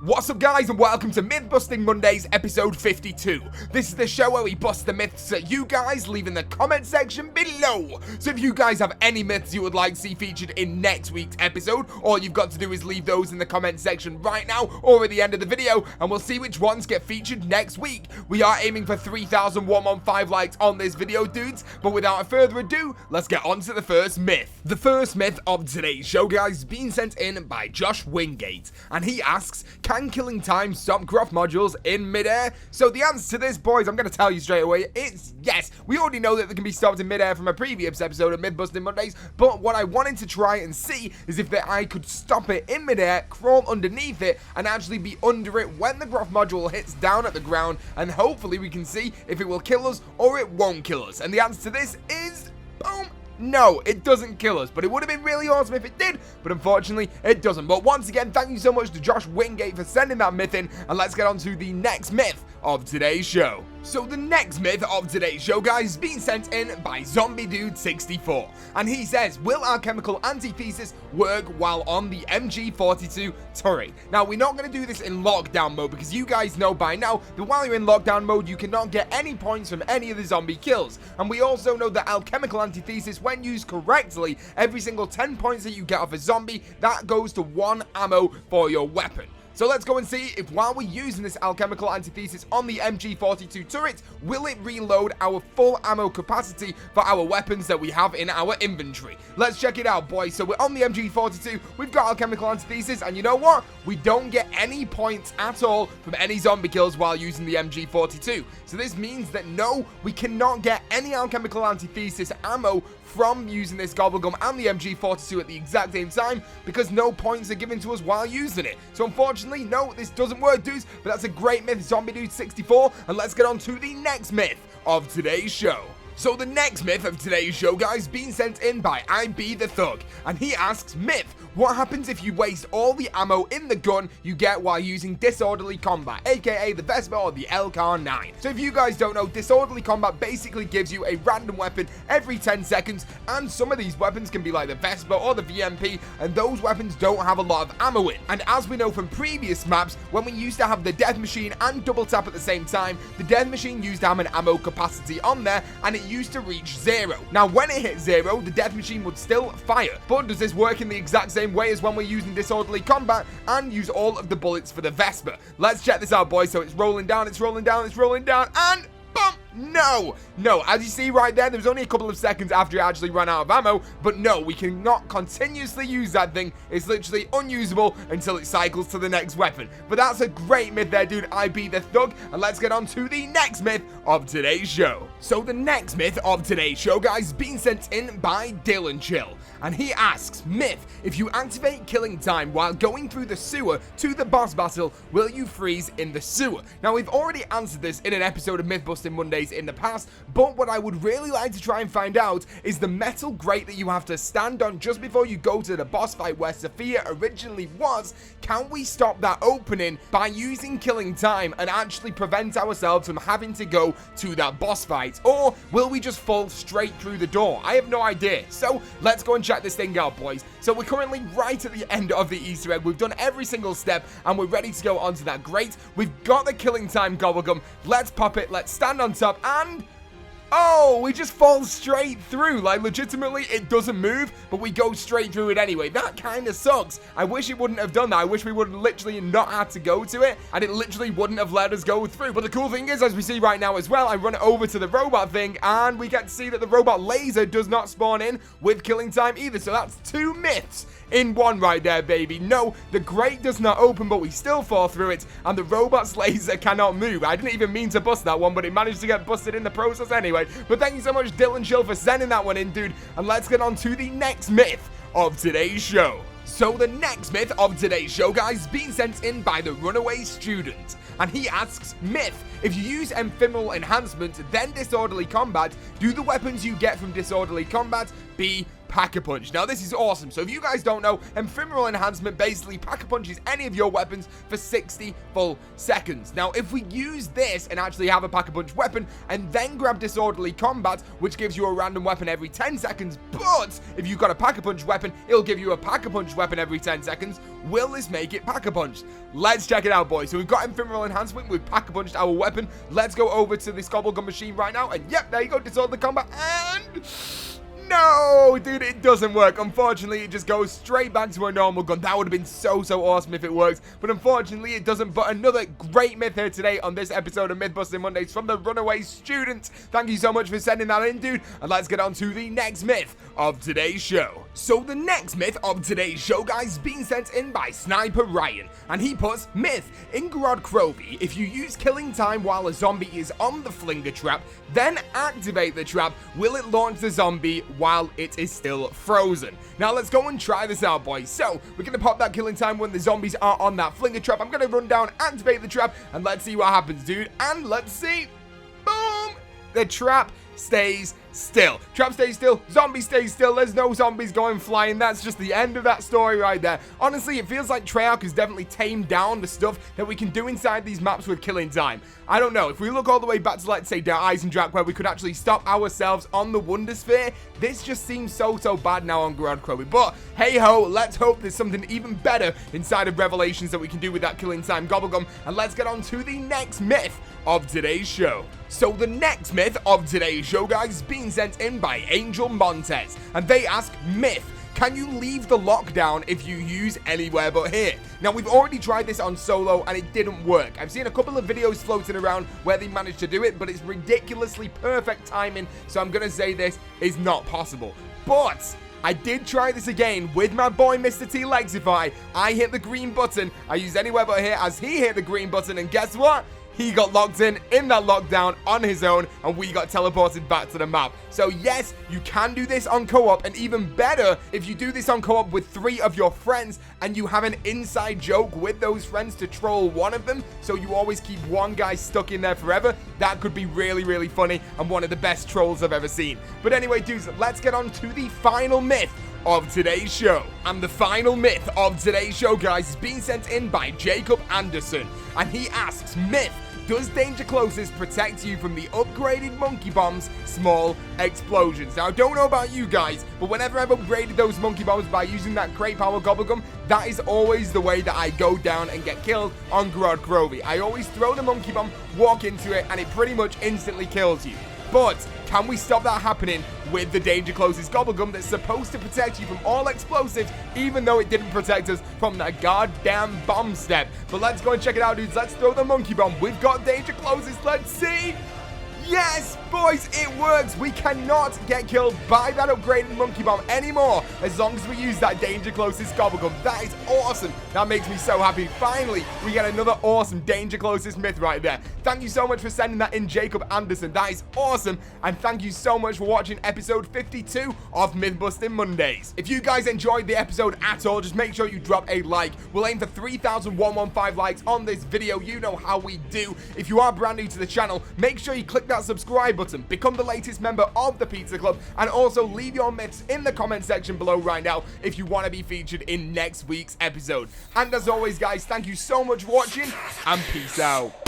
What's up guys and welcome to Myth Busting Mondays episode 52. This is the show where we bust the myths that you guys leave in the comment section below. So if you guys have any myths you would like to see featured in next week's episode, all you've got to do is leave those in the comment section right now or at the end of the video and we'll see which ones get featured next week. We are aiming for 3,115 likes on this video dudes, but without further ado, let's get on to the first myth. The first myth of today's show guys is being sent in by Josh Wingate and he asks, can killing time stop graph modules in midair? So the answer to this, boys, I'm going to tell you straight away, it's yes. We already know that they can be stopped in midair from a previous episode of Myth Busting Mondays, but what I wanted to try and see is if I could stop it in midair, crawl underneath it, and actually be under it when the graph module hits down at the ground, and hopefully we can see if it will kill us or it won't kill us. And the answer to this is, boom, no, it doesn't kill us, but it would have been really awesome if it did, but unfortunately, it doesn't. But once again, thank you so much to Josh Wingate for sending that myth in, and let's get on to the next myth of today's show. So the next myth of today's show, guys, is being sent in by ZombieDude64, and he says, will alchemical antithesis work while on the MG42 turret? Now, we're not going to do this in lockdown mode, because you guys know by now that while you're in lockdown mode, you cannot get any points from any of the zombie kills, and we also know that alchemical antithesis, when used correctly, every single 10 points that you get off a zombie, that goes to 1 ammo for your weapon. So let's go and see if while we're using this alchemical antithesis on the MG42 turret, will it reload our full ammo capacity for our weapons that we have in our inventory. Let's check it out, boys. So we're on the MG42, we've got alchemical antithesis, and you know what? We don't get any points at all from any zombie kills while using the MG42. So this means that no, we cannot get any alchemical antithesis ammo from using this gobblegum and the MG42 at the exact same time because no points are given to us while using it. So unfortunately, no, this doesn't work, dudes, but that's a great myth, ZombieDude64, and let's get on to the next myth of today's show. So the next myth of today's show, guys, being sent in by IB the Thug, and he asks, myth, what happens if you waste all the ammo in the gun you get while using disorderly combat, aka the Vespa or the LK9? So if you guys don't know, disorderly combat basically gives you a random weapon every 10 seconds, and some of these weapons can be like the Vespa or the VMP, and those weapons don't have a lot of ammo in. And as we know from previous maps, when we used to have the death machine and double tap at the same time, the death machine used to have an ammo capacity on there, and it used to reach 0. Now when it hit 0, the death machine would still fire, but does this work in the exact same way as when we're using disorderly combat and use all of the bullets for the Vespa? Let's check this out, boys. So it's rolling down, it's rolling down, it's rolling down, and boom! No, as you see right there was only a couple of seconds after it actually ran out of ammo, but no, we cannot continuously use that thing. It's literally unusable until it cycles to the next weapon. But that's a great myth there, dude. IB the Thug, and let's get on to the next myth of today's show. So the next myth of today's show, guys, is being sent in by Dylan Chill, and he asks, myth, if you activate killing time while going through the sewer to the boss battle, will you freeze in the sewer? Now we've already answered this in an episode of Myth Busting Mondays in the past, but what I would really like to try and find out is the metal grate that you have to stand on just before you go to the boss fight where Sophia originally was. Can we stop that opening by using killing time and actually prevent ourselves from having to go to that boss fight, or will we just fall straight through the door? I have no idea. So let's go and check this thing out, boys. So we're currently right at the end of the Easter egg. We've done every single step and we're ready to go onto that grate. We've got the killing time gobblegum. Let's pop it, let's stand on top, and oh, we just fall straight through. Like, legitimately, it doesn't move, but we go straight through it anyway. That kind of sucks. I wish it wouldn't have done that. I wish we would have literally not had to go to it, and it literally wouldn't have let us go through. But the cool thing is, as we see right now as well, I run over to the robot thing, and we get to see that the robot laser does not spawn in with killing time either. So that's 2 myths in one right there, baby. No, the grate does not open, but we still fall through it, and the robot's laser cannot move. I didn't even mean to bust that one, but it managed to get busted in the process anyway. But thank you so much, Dylan Chill, for sending that one in, dude. And let's get on to the next myth of today's show. So the next myth of today's show, guys, is being sent in by the Runaway Student. And he asks, myth, if you use ephemeral enhancement, then disorderly combat, do the weapons you get from disorderly combat be Pack-a-Punch. Now, this is awesome. So if you guys don't know, ephemeral enhancement basically pack-a-punches any of your weapons for 60 full seconds. Now, if we use this and actually have a pack-a-punch weapon and then grab disorderly combat, which gives you a random weapon every 10 seconds, but if you've got a pack-a-punch weapon, it'll give you a pack-a-punch weapon every 10 seconds. Will this make it pack-a-punch? Let's check it out, boys. So we've got ephemeral enhancement. We've pack-a-punched our weapon. Let's go over to this gobblegum machine right now. And yep, there you go. Disorderly combat. And no, dude, it doesn't work. Unfortunately, it just goes straight back to a normal gun. That would have been so awesome if it works. But unfortunately, it doesn't. But another great myth here today on this episode of Myth-Busting Mondays from the Runaway Student. Thank you so much for sending that in, dude. And let's get on to the next myth of today's show. So the next myth of today's show, guys, is being sent in by Sniper Ryan. And he puts, myth, in Grod Krovi, if you use killing time while a zombie is on the flinger trap, then activate the trap, will it launch the zombie while it is still frozen? Now let's go and try this out, boys. So we're gonna pop that killing time when the zombies are on that flinger trap. I'm gonna run down, activate the trap, and let's see what happens, dude. And let's see. Boom! The trap stays still. Trap stays still. Zombie stays still. There's no zombies going flying. That's just the end of that story right there. Honestly, it feels like Treyarch has definitely tamed down the stuff that we can do inside these maps with killing time. I don't know. If we look all the way back to, let's say, Der Eisendrache, where we could actually stop ourselves on the Wonder Sphere, this just seems so bad now on Grod Krovi. But hey ho, let's hope there's something even better inside of Revelations that we can do with that killing time gobblegum. And let's get on to the next myth of today's show. So the next myth of today's show, guys, is being sent in by Angel Montez, and they ask, myth, can you leave the lockdown if you use anywhere but here? Now, we've already tried this on solo and it didn't work. I've seen a couple of videos floating around where they managed to do it, but it's ridiculously perfect timing, so I'm gonna say this is not possible. But I did try this again with my boy Mr. T Lexify. I hit the green button, I used anywhere but here as he hit the green button, and guess what? He got locked in that lockdown on his own, and we got teleported back to the map. So yes, you can do this on co-op, and even better, if you do this on co-op with 3 of your friends, and you have an inside joke with those friends to troll one of them, so you always keep one guy stuck in there forever, that could be really funny, and one of the best trolls I've ever seen. But anyway, dudes, let's get on to the final myth of today's show. And the final myth of today's show, guys, is being sent in by Jacob Anderson, and he asks, myth, does Danger Closes protect you from the upgraded Monkey Bomb's small explosions? Now, I don't know about you guys, but whenever I've upgraded those Monkey Bombs by using that Crate Power Gobblegum, that is always the way that I go down and get killed on Grod Krovi. I always throw the Monkey Bomb, walk into it, and it pretty much instantly kills you. But can we stop that happening with the Danger Closes Gobblegum that's supposed to protect you from all explosives, even though it didn't protect us from that goddamn bomb step? But let's go and check it out, dudes. Let's throw the Monkey Bomb. We've got Danger Closes. Let's see. Yes, boys, it works. We cannot get killed by that upgraded Monkey Bomb anymore as long as we use that Danger Closest Gobblegum. That is awesome. That makes me so happy. Finally, we get another awesome Danger Closest myth right there. Thank you so much for sending that in, Jacob Anderson. That is awesome. And thank you so much for watching episode 52 of Myth-Busting Mondays. If you guys enjoyed the episode at all, just make sure you drop a like. We'll aim for 3,115 likes on this video. You know how we do. If you are brand new to the channel, make sure you click that subscribe button, become the latest member of the Pizza Club, and also leave your myths in the comment section below right now if you want to be featured in next week's episode. And as always, guys, thank you so much for watching, and peace out.